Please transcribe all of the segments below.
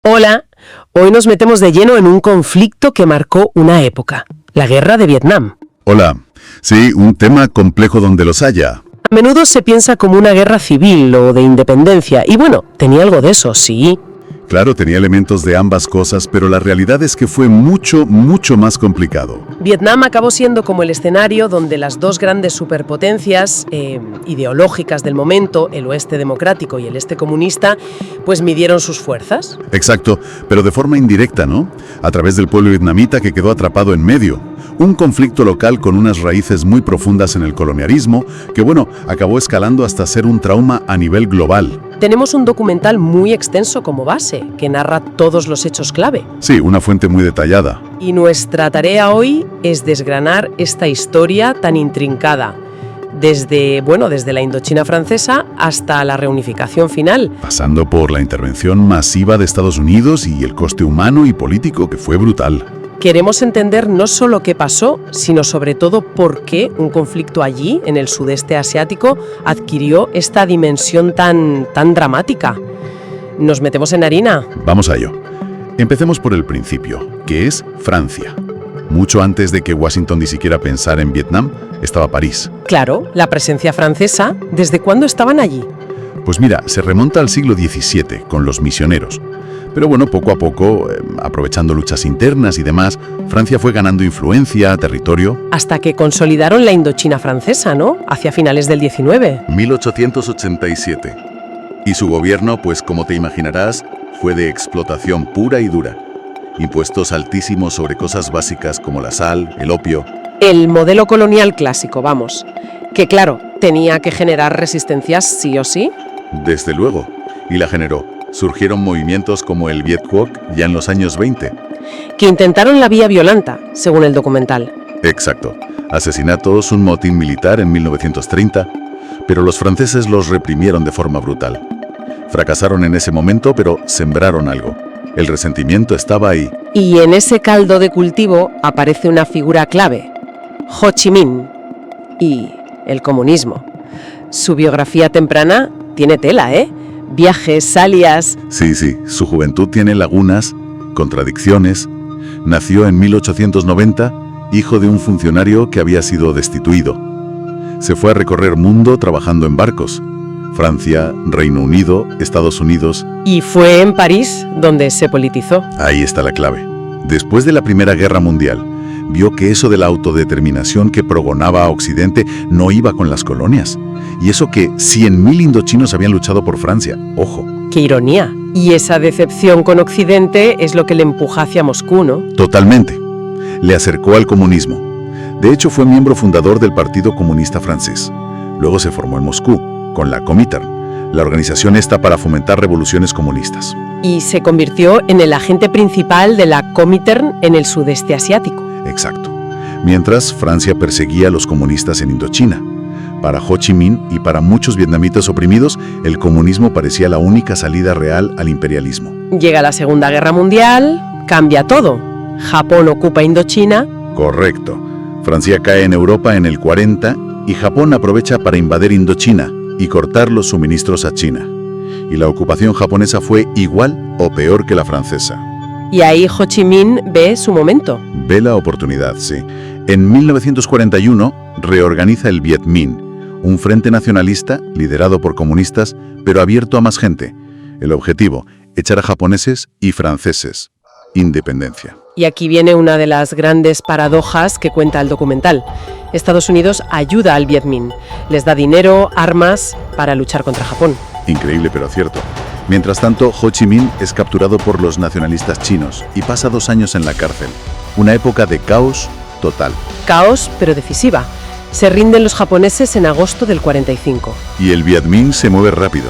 Hola, hoy nos metemos de lleno en un conflicto que marcó una época, la Guerra de Vietnam. Hola. Sí, un tema complejo donde los haya. A menudo se piensa como una guerra civil o de independencia, y bueno, tenía algo de eso, sí. Claro, tenía elementos de ambas cosas, pero la realidad es que fue mucho más complicado. Vietnam acabó siendo como el escenario donde las dos grandes superpotencias ideológicas del momento, el oeste democrático y el este comunista, pues midieron sus fuerzas. Exacto, pero de forma indirecta, ¿no? A través del pueblo vietnamita que quedó atrapado en medio. Un conflicto local con unas raíces muy profundas en el colonialismo, que acabó escalando hasta ser un trauma a nivel global. Tenemos un documental muy extenso como base, que narra todos los hechos clave. Sí, una fuente muy detallada. Y nuestra tarea hoy es desgranar esta historia tan intrincada, desde la Indochina francesa hasta la reunificación final. Pasando por la intervención masiva de Estados Unidos y el coste humano y político que fue brutal. Queremos entender no solo qué pasó, sino sobre todo por qué un conflicto allí, en el sudeste asiático, adquirió esta dimensión tan dramática. ¿Nos metemos en harina? Vamos a ello. Empecemos por el principio, que es Francia. Mucho antes de que Washington ni siquiera pensara en Vietnam, estaba París. Claro, la presencia francesa, ¿desde cuándo estaban allí? Pues mira, se remonta al siglo XVII, con los misioneros. Pero poco a poco, aprovechando luchas internas y demás, Francia fue ganando influencia, territorio. Hasta que consolidaron la Indochina francesa, ¿no? Hacia finales del 19. 1887. Y su gobierno, pues como te imaginarás, fue de explotación pura y dura. Impuestos altísimos sobre cosas básicas como la sal, el opio. El modelo colonial clásico, vamos. Que claro, tenía que generar resistencias sí o sí. Desde luego. Y la generó. Surgieron movimientos como el Viet Cong ya en los años 20. Que intentaron la vía violenta, según el documental. Exacto. Asesinatos, un motín militar en 1930, pero los franceses los reprimieron de forma brutal. Fracasaron en ese momento, pero sembraron algo. El resentimiento estaba ahí. Y en ese caldo de cultivo aparece una figura clave, Ho Chi Minh y el comunismo. Su biografía temprana tiene tela, ¿eh? Viajes, alias... Sí, su juventud tiene lagunas, contradicciones. Nació en 1890, hijo de un funcionario que había sido destituido. Se fue a recorrer mundo trabajando en barcos. Francia, Reino Unido, Estados Unidos... Y fue en París donde se politizó. Ahí está la clave. Después de la Primera Guerra Mundial, vio que eso de la autodeterminación que progonaba a Occidente no iba con las colonias. Y eso que 100.000 indochinos habían luchado por Francia. Ojo. ¡Qué ironía! Y esa decepción con Occidente es lo que le empuja hacia Moscú, ¿no? Totalmente. Le acercó al comunismo. De hecho, fue miembro fundador del Partido Comunista Francés. Luego se formó en Moscú, con la Comintern, la organización esta para fomentar revoluciones comunistas. Y se convirtió en el agente principal de la Comintern en el sudeste asiático. Exacto. Mientras, Francia perseguía a los comunistas en Indochina. Para Ho Chi Minh y para muchos vietnamitas oprimidos, el comunismo parecía la única salida real al imperialismo. Llega la Segunda Guerra Mundial, cambia todo. Japón ocupa Indochina. Correcto. Francia cae en Europa en el 40 y Japón aprovecha para invadir Indochina y cortar los suministros a China. Y la ocupación japonesa fue igual o peor que la francesa. Y ahí Ho Chi Minh ve su momento. Ve la oportunidad, sí. En 1941 reorganiza el Viet Minh, un frente nacionalista liderado por comunistas, pero abierto a más gente. El objetivo, echar a japoneses y franceses. Independencia. Y aquí viene una de las grandes paradojas que cuenta el documental. Estados Unidos ayuda al Viet Minh, les da dinero, armas para luchar contra Japón. Increíble, pero cierto. Mientras tanto, Ho Chi Minh es capturado por los nacionalistas chinos y pasa 2 años en la cárcel. Una época de caos total. Caos, pero decisiva. Se rinden los japoneses en agosto del 45. Y el Viet Minh se mueve rápido.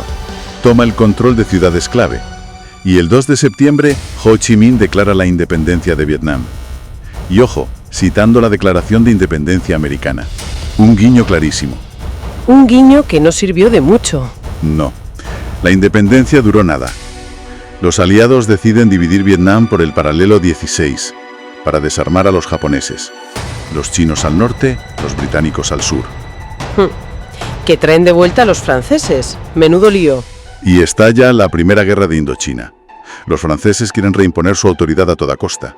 Toma el control de ciudades clave. Y el 2 de septiembre, Ho Chi Minh declara la independencia de Vietnam. Y ojo, citando la Declaración de Independencia Americana. Un guiño clarísimo. Un guiño que no sirvió de mucho. No. La independencia duró nada. Los aliados deciden dividir Vietnam por el paralelo 16, para desarmar a los japoneses. Los chinos al norte, los británicos al sur. Que traen de vuelta a los franceses. Menudo lío. Y estalla la Primera Guerra de Indochina. Los franceses quieren reimponer su autoridad a toda costa.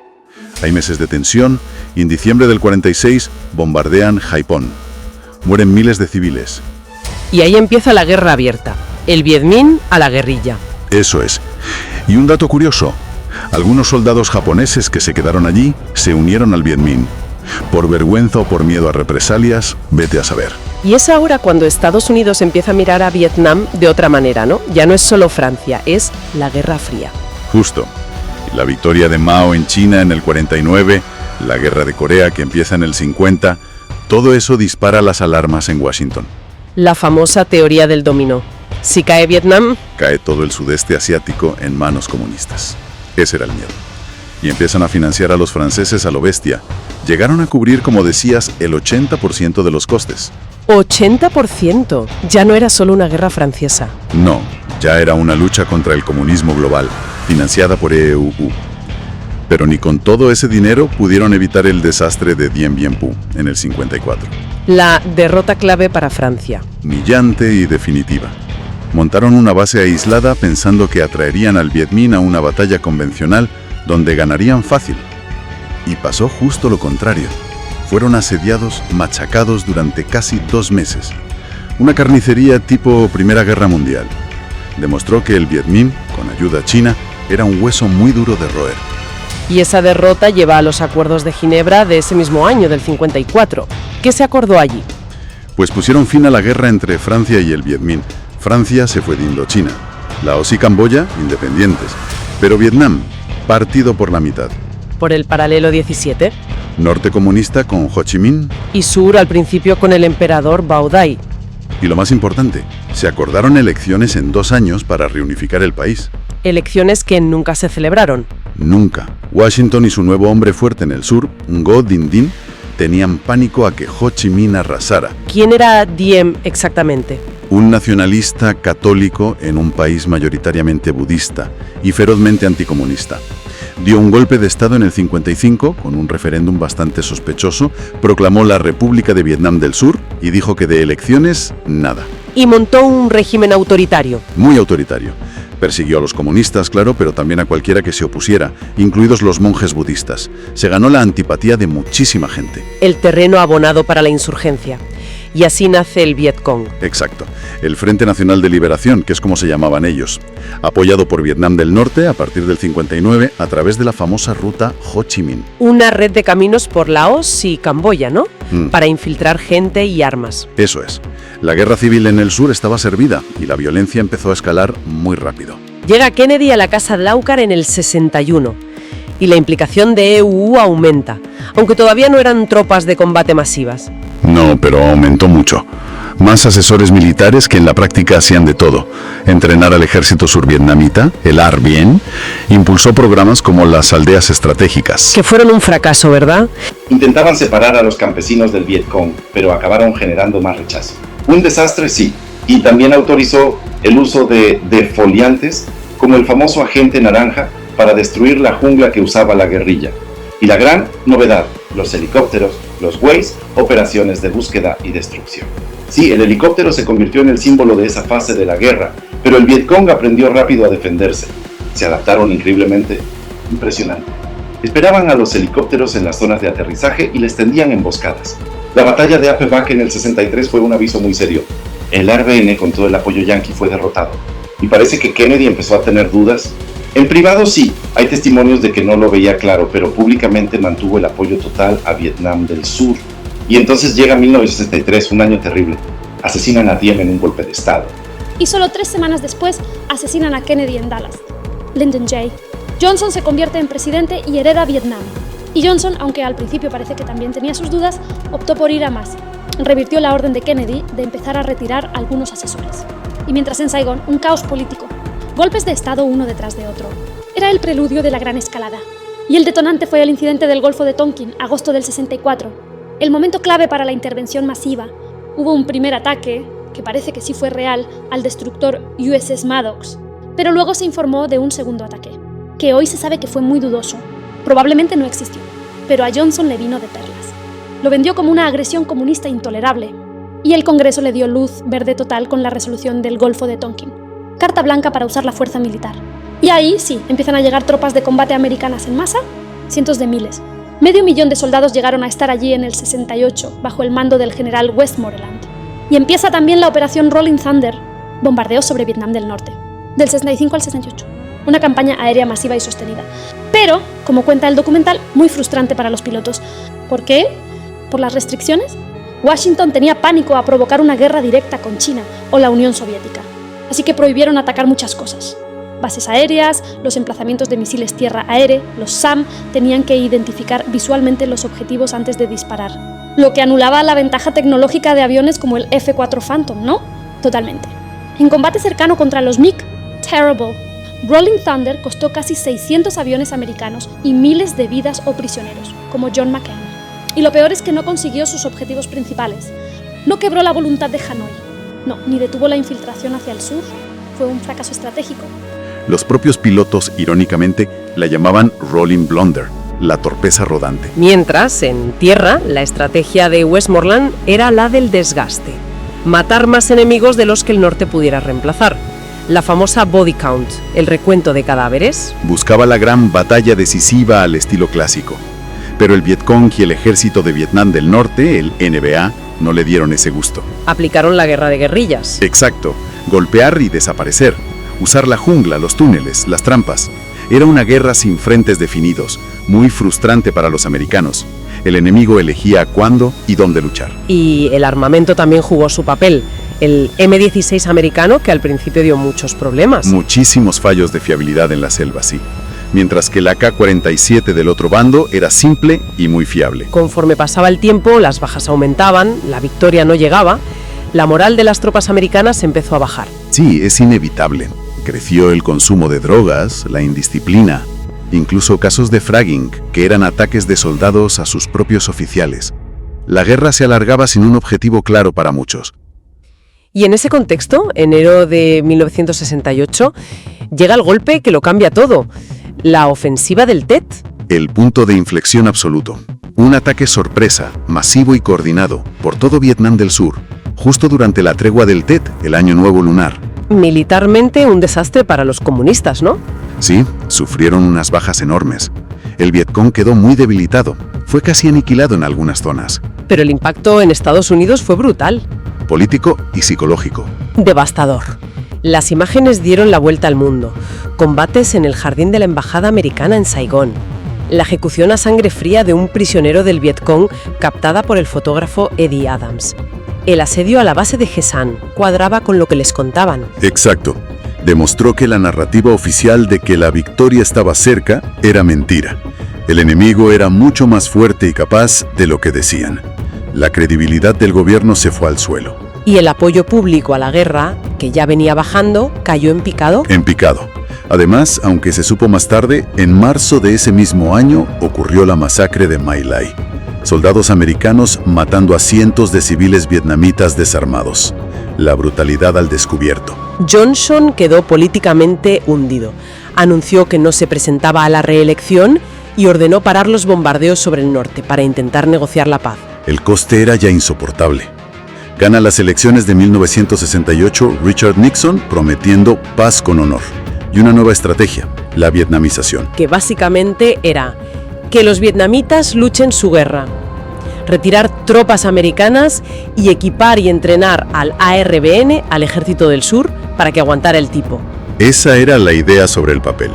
Hay meses de tensión y en diciembre del 46 bombardean Haiphong. Mueren miles de civiles. Y ahí empieza la guerra abierta. El Viet Minh a la guerrilla. Eso es. Y un dato curioso. Algunos soldados japoneses que se quedaron allí se unieron al Viet Minh. Por vergüenza o por miedo a represalias, vete a saber. Y es ahora cuando Estados Unidos empieza a mirar a Vietnam de otra manera, ¿no? Ya no es solo Francia, es la Guerra Fría. Justo. La victoria de Mao en China en el 49, la guerra de Corea que empieza en el 50, todo eso dispara las alarmas en Washington. La famosa teoría del dominó. Si cae Vietnam, Cae todo el sudeste asiático en manos comunistas. Ese era el miedo. Y empiezan a financiar a los franceses a lo bestia. Llegaron a cubrir, como decías, el 80% de los costes. 80%. Ya no era solo una guerra francesa. No, ya era una lucha contra el comunismo global, financiada por EUU. Pero ni con todo ese dinero pudieron evitar el desastre de Dien Bien Phu en el 54. La derrota clave para Francia. Humillante y definitiva. Montaron una base aislada pensando que atraerían al Viet Minh a una batalla convencional donde ganarían fácil. Y pasó justo lo contrario. Fueron asediados, machacados durante casi 2 meses. Una carnicería tipo Primera Guerra Mundial. Demostró que el Viet Minh, con ayuda china, era un hueso muy duro de roer. Y esa derrota lleva a los acuerdos de Ginebra de ese mismo año, del 54. ¿Qué se acordó allí? Pues pusieron fin a la guerra entre Francia y el Viet Minh. Francia se fue de Indochina. Laos y Camboya, independientes. Pero Vietnam, partido por la mitad. Por el paralelo 17. Norte comunista con Ho Chi Minh. Y sur al principio con el emperador Bao Dai. Y lo más importante, se acordaron elecciones en 2 años para reunificar el país. Elecciones que nunca se celebraron. Nunca. Washington y su nuevo hombre fuerte en el sur, Ngo Dinh Dinh, tenían pánico a que Ho Chi Minh arrasara. ¿Quién era Diem exactamente? Un nacionalista católico en un país mayoritariamente budista y ferozmente anticomunista. Dio un golpe de Estado en el 55, con un referéndum bastante sospechoso, proclamó la República de Vietnam del Sur y dijo que de elecciones, nada. Y montó un régimen autoritario. Muy autoritario. Persiguió a los comunistas, claro, pero también a cualquiera que se opusiera, incluidos los monjes budistas. Se ganó la antipatía de muchísima gente. El terreno abonado para la insurgencia. Y así nace el Viet Cong. Exacto. El Frente Nacional de Liberación, que es como se llamaban ellos. Apoyado por Vietnam del Norte a partir del 59 a través de la famosa ruta Ho Chi Minh. Una red de caminos por Laos y Camboya, ¿no? Para infiltrar gente y armas. Eso es. La guerra civil en el sur estaba servida y la violencia empezó a escalar muy rápido. Llega Kennedy a la Casa Dlaucar en el 61 y la implicación de EUU aumenta, aunque todavía no eran tropas de combate masivas. No, pero aumentó mucho. Más asesores militares que en la práctica hacían de todo. Entrenar al ejército survietnamita, el AR Bien, impulsó programas como las aldeas estratégicas. Que fueron un fracaso, ¿verdad? Intentaban separar a los campesinos del Viet Cong, pero acabaron generando más rechazo. Un desastre, sí, y también autorizó el uso de defoliantes como el famoso agente naranja para destruir la jungla que usaba la guerrilla. Y la gran novedad, los helicópteros, los Waze, operaciones de búsqueda y destrucción. Sí, el helicóptero se convirtió en el símbolo de esa fase de la guerra, pero el Viet Cong aprendió rápido a defenderse. Se adaptaron increíblemente. Impresionante. Esperaban a los helicópteros en las zonas de aterrizaje y les tendían emboscadas. La batalla de Apple Back en el 63 fue un aviso muy serio. El RBN, con todo el apoyo yanqui, fue derrotado. Y parece que Kennedy empezó a tener dudas. En privado sí, hay testimonios de que no lo veía claro, pero públicamente mantuvo el apoyo total a Vietnam del Sur. Y entonces llega 1963, un año terrible. Asesinan a Diem en un golpe de Estado. Y solo 3 semanas después, asesinan a Kennedy en Dallas. Lyndon J. Johnson se convierte en presidente y hereda Vietnam. Y Johnson, aunque al principio parece que también tenía sus dudas, optó por ir a más. Revirtió la orden de Kennedy de empezar a retirar a algunos asesores. Y mientras en Saigón, un caos político. Golpes de Estado uno detrás de otro. Era el preludio de la gran escalada. Y el detonante fue el incidente del Golfo de Tonkin, agosto del 64. El momento clave para la intervención masiva. Hubo un primer ataque, que parece que sí fue real, al destructor USS Maddox. Pero luego se informó de un segundo ataque, que hoy se sabe que fue muy dudoso. Probablemente no existió, pero a Johnson le vino de perlas. Lo vendió como una agresión comunista intolerable. Y el Congreso le dio luz verde total con la resolución del Golfo de Tonkin. carta blanca para usar la fuerza militar. Y ahí sí, empiezan a llegar tropas de combate americanas en masa, cientos de miles. 500.000 de soldados llegaron a estar allí en el 68, bajo el mando del general Westmoreland. Y empieza también la operación Rolling Thunder, bombardeos sobre Vietnam del Norte, del 65 al 68. Una campaña aérea masiva y sostenida. Pero, como cuenta el documental, muy frustrante para los pilotos. ¿Por qué? ¿Por las restricciones? Washington tenía pánico a provocar una guerra directa con China o la Unión Soviética. Así que prohibieron atacar muchas cosas. Bases aéreas, los emplazamientos de misiles tierra-aire, los SAM tenían que identificar visualmente los objetivos antes de disparar. Lo que anulaba la ventaja tecnológica de aviones como el F-4 Phantom, ¿no? Totalmente. En combate cercano contra los MiG, terrible. Rolling Thunder costó casi 600 aviones americanos y miles de vidas o prisioneros, como John McCain. Y lo peor es que no consiguió sus objetivos principales. No quebró la voluntad de Hanoi. No, ni detuvo la infiltración hacia el sur. Fue un fracaso estratégico. Los propios pilotos, irónicamente, la llamaban Rolling Blunder, la torpeza rodante. Mientras, en tierra, la estrategia de Westmoreland era la del desgaste. Matar más enemigos de los que el norte pudiera reemplazar. La famosa body count, el recuento de cadáveres. Buscaba la gran batalla decisiva al estilo clásico. Pero el Vietcong y el ejército de Vietnam del Norte, el NBA, no le dieron ese gusto. Aplicaron la guerra de guerrillas. Exacto, golpear y desaparecer. Usar la jungla, los túneles, las trampas. Era una guerra sin frentes definidos, muy frustrante para los americanos. El enemigo elegía cuándo y dónde luchar. Y el armamento también jugó su papel. El M-16 americano, que al principio dio muchos problemas. Muchísimos fallos de fiabilidad en la selva, sí. Mientras que el AK-47 del otro bando era simple y muy fiable. Conforme pasaba el tiempo, las bajas aumentaban, la victoria no llegaba, la moral de las tropas americanas empezó a bajar. Sí, es inevitable. Creció el consumo de drogas, la indisciplina, incluso casos de fragging, que eran ataques de soldados a sus propios oficiales. La guerra se alargaba sin un objetivo claro para muchos. Y en ese contexto, enero de 1968, llega el golpe que lo cambia todo. La ofensiva del Tet. El punto de inflexión absoluto. Un ataque sorpresa, masivo y coordinado, por todo Vietnam del Sur, justo durante la tregua del Tet, el Año Nuevo Lunar. Militarmente un desastre para los comunistas, ¿no? Sí, sufrieron unas bajas enormes. El Vietcong quedó muy debilitado, fue casi aniquilado en algunas zonas. Pero el impacto en Estados Unidos fue brutal. Político y psicológico. Devastador. Las imágenes dieron la vuelta al mundo. Combates en el jardín de la embajada americana en Saigón. La ejecución a sangre fría de un prisionero del Vietcong captada por el fotógrafo Eddie Adams. El asedio a la base de He San cuadraba con lo que les contaban. Exacto. Demostró que la narrativa oficial de que la victoria estaba cerca era mentira. El enemigo era mucho más fuerte y capaz de lo que decían. La credibilidad del gobierno se fue al suelo. Y el apoyo público a la guerra, que ya venía bajando, cayó en picado. En picado. Además, aunque se supo más tarde, en marzo de ese mismo año ocurrió la masacre de My Lai. Soldados americanos matando a cientos de civiles vietnamitas desarmados. La brutalidad al descubierto. Johnson quedó políticamente hundido. Anunció que no se presentaba a la reelección y ordenó parar los bombardeos sobre el norte para intentar negociar la paz. El coste era ya insoportable. Gana las elecciones de 1968 Richard Nixon prometiendo paz con honor y una nueva estrategia, la vietnamización. Que básicamente era que los vietnamitas luchen su guerra, retirar tropas americanas y equipar y entrenar al ARVN, al Ejército del Sur, para que aguantara el tipo. Esa era la idea sobre el papel.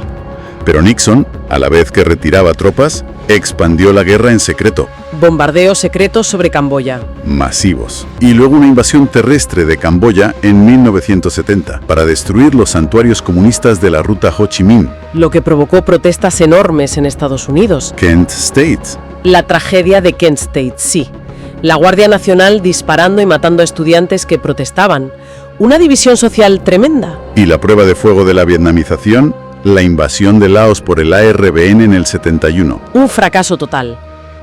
Pero Nixon, a la vez que retiraba tropas, expandió la guerra en secreto. Bombardeos secretos sobre Camboya. Masivos. Y luego una invasión terrestre de Camboya en 1970 para destruir los santuarios comunistas de la ruta Ho Chi Minh. Lo que provocó protestas enormes en Estados Unidos. Kent State. La tragedia de Kent State, sí. La Guardia Nacional disparando y matando a estudiantes que protestaban. Una división social tremenda. Y la prueba de fuego de la vietnamización, la invasión de Laos por el ARVN en el 71. Un fracaso total.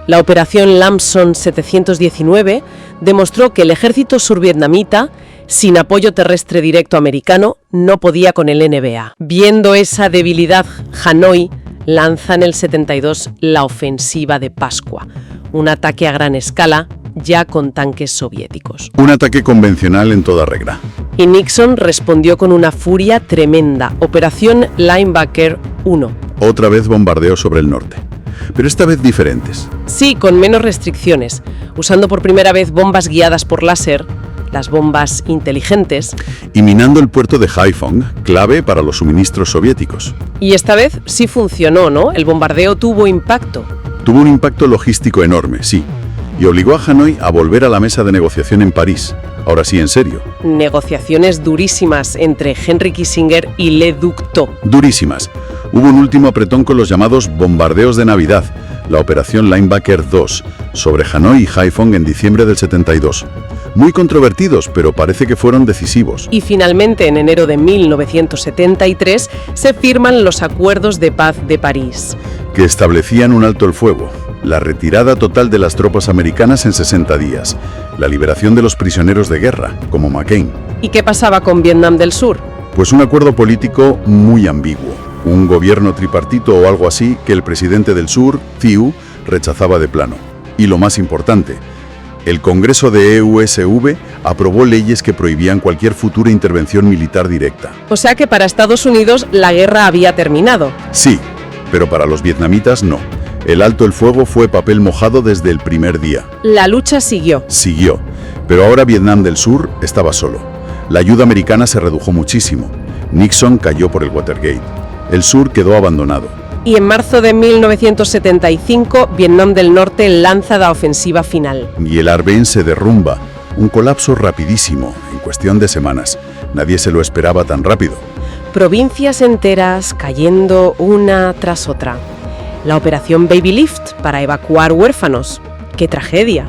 La operación Lamson 719 demostró que el ejército survietnamita, sin apoyo terrestre directo americano, no podía con el NBA. Viendo esa debilidad, Hanoi lanza en el 72 la ofensiva de Pascua, un ataque a gran escala ya con tanques soviéticos. Un ataque convencional en toda regla. Y Nixon respondió con una furia tremenda, Operación Linebacker 1. Otra vez bombardeos sobre el norte, pero esta vez diferentes. Sí, con menos restricciones, usando por primera vez bombas guiadas por láser, las bombas inteligentes. Y minando el puerto de Haiphong, clave para los suministros soviéticos. Y esta vez sí funcionó, ¿no? El bombardeo tuvo impacto. Tuvo un impacto logístico enorme, sí, y obligó a Hanoi a volver a la mesa de negociación en París. Ahora sí, en serio. Negociaciones durísimas entre Henry Kissinger y Le Duc Tho. Durísimas. Hubo un último apretón con los llamados bombardeos de Navidad, la Operación Linebacker 2, sobre Hanoi y Haiphong en diciembre del 72. Muy controvertidos, pero parece que fueron decisivos. Y finalmente, en enero de 1973, se firman los Acuerdos de Paz de París, que establecían un alto el fuego, la retirada total de las tropas americanas en 60 días, la liberación de los prisioneros de guerra, como McCain. ¿Y qué pasaba con Vietnam del Sur? Pues un acuerdo político muy ambiguo, un gobierno tripartito o algo así que el presidente del Sur, Thieu, rechazaba de plano. Y lo más importante, el Congreso de EUSV aprobó leyes que prohibían cualquier futura intervención militar directa. O sea que para Estados Unidos la guerra había terminado. Sí, pero para los vietnamitas no. El alto el fuego fue papel mojado desde el primer día. La lucha siguió. Siguió, pero ahora Vietnam del Sur estaba solo. La ayuda americana se redujo muchísimo. Nixon cayó por el Watergate. El sur quedó abandonado. Y en marzo de 1975, Vietnam del Norte lanza la ofensiva final. Y el Arben se derrumba. Un colapso rapidísimo, en cuestión de semanas. Nadie se lo esperaba tan rápido. Provincias enteras cayendo una tras otra. La operación Baby Lift para evacuar huérfanos. ¡Qué tragedia!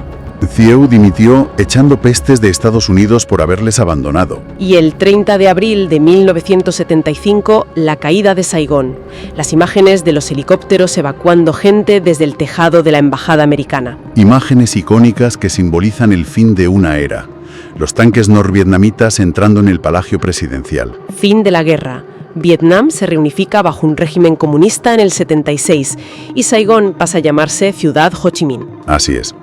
Thieu dimitió echando pestes de Estados Unidos por haberles abandonado. Y el 30 de abril de 1975, la caída de Saigón. Las imágenes de los helicópteros evacuando gente desde el tejado de la embajada americana. Imágenes icónicas que simbolizan el fin de una era. Los tanques norvietnamitas entrando en el Palacio Presidencial. Fin de la guerra. Vietnam se reunifica bajo un régimen comunista en el 76 y Saigón pasa a llamarse Ciudad Ho Chi Minh. Así es.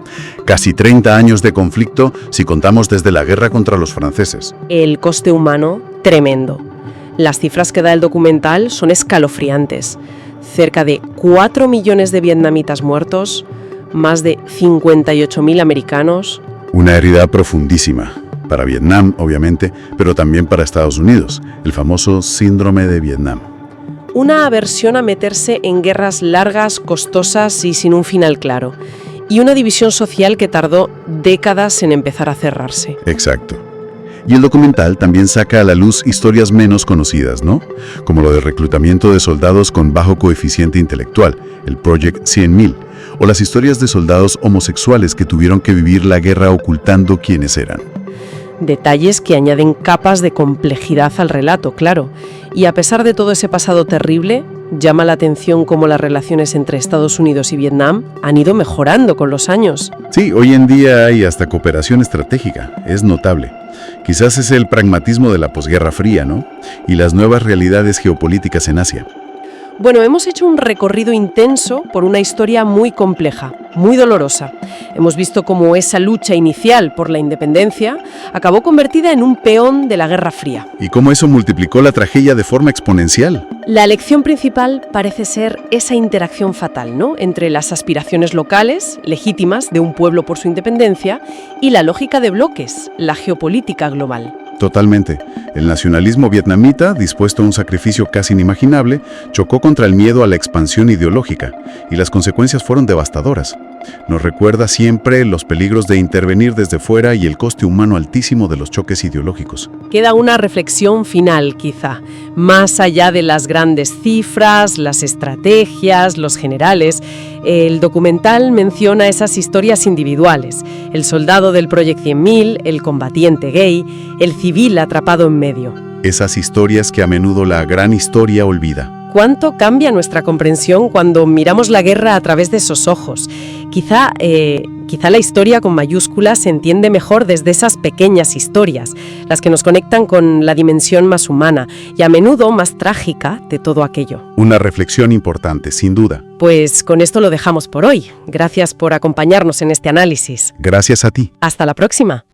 Casi 30 años de conflicto si contamos desde la guerra contra los franceses. El coste humano, tremendo. Las cifras que da el documental son escalofriantes. Cerca de 4 millones de vietnamitas muertos, más de 58.000 americanos. Una herida profundísima. Para Vietnam, obviamente, pero también para Estados Unidos, el famoso síndrome de Vietnam. Una aversión a meterse en guerras largas, costosas y sin un final claro. Y una división social que tardó décadas en empezar a cerrarse. Exacto. Y el documental también saca a la luz historias menos conocidas, ¿no? Como lo del reclutamiento de soldados con bajo coeficiente intelectual, el Project 100.000, o las historias de soldados homosexuales que tuvieron que vivir la guerra ocultando quiénes eran. Detalles que añaden capas de complejidad al relato, claro. Y a pesar de todo ese pasado terrible, llama la atención cómo las relaciones entre Estados Unidos y Vietnam han ido mejorando con los años. Sí, hoy en día hay hasta cooperación estratégica, es notable. Quizás es el pragmatismo de la posguerra fría, ¿no? Y las nuevas realidades geopolíticas en Asia. Bueno, hemos hecho un recorrido intenso por una historia muy compleja, muy dolorosa. Hemos visto cómo esa lucha inicial por la independencia acabó convertida en un peón de la Guerra Fría. Y cómo eso multiplicó la tragedia de forma exponencial. La lección principal parece ser esa interacción fatal, ¿no?, entre las aspiraciones locales, legítimas, de un pueblo por su independencia, y la lógica de bloques, la geopolítica global. Totalmente. El nacionalismo vietnamita, dispuesto a un sacrificio casi inimaginable, chocó contra el miedo a la expansión ideológica, y las consecuencias fueron devastadoras. Nos recuerda siempre los peligros de intervenir desde fuera y el coste humano altísimo de los choques ideológicos. Queda una reflexión final, quizá, más allá de las grandes cifras, las estrategias, los generales. El documental menciona esas historias individuales, el soldado del Project 100.000, el combatiente gay, el civil atrapado en medio. Esas historias que a menudo la gran historia olvida. ¿Cuánto cambia nuestra comprensión cuando miramos la guerra a través de esos ojos? Quizá la historia con mayúsculas se entiende mejor desde esas pequeñas historias, las que nos conectan con la dimensión más humana y a menudo más trágica de todo aquello. Una reflexión importante, sin duda. Pues con esto lo dejamos por hoy. Gracias por acompañarnos en este análisis. Gracias a ti. Hasta la próxima.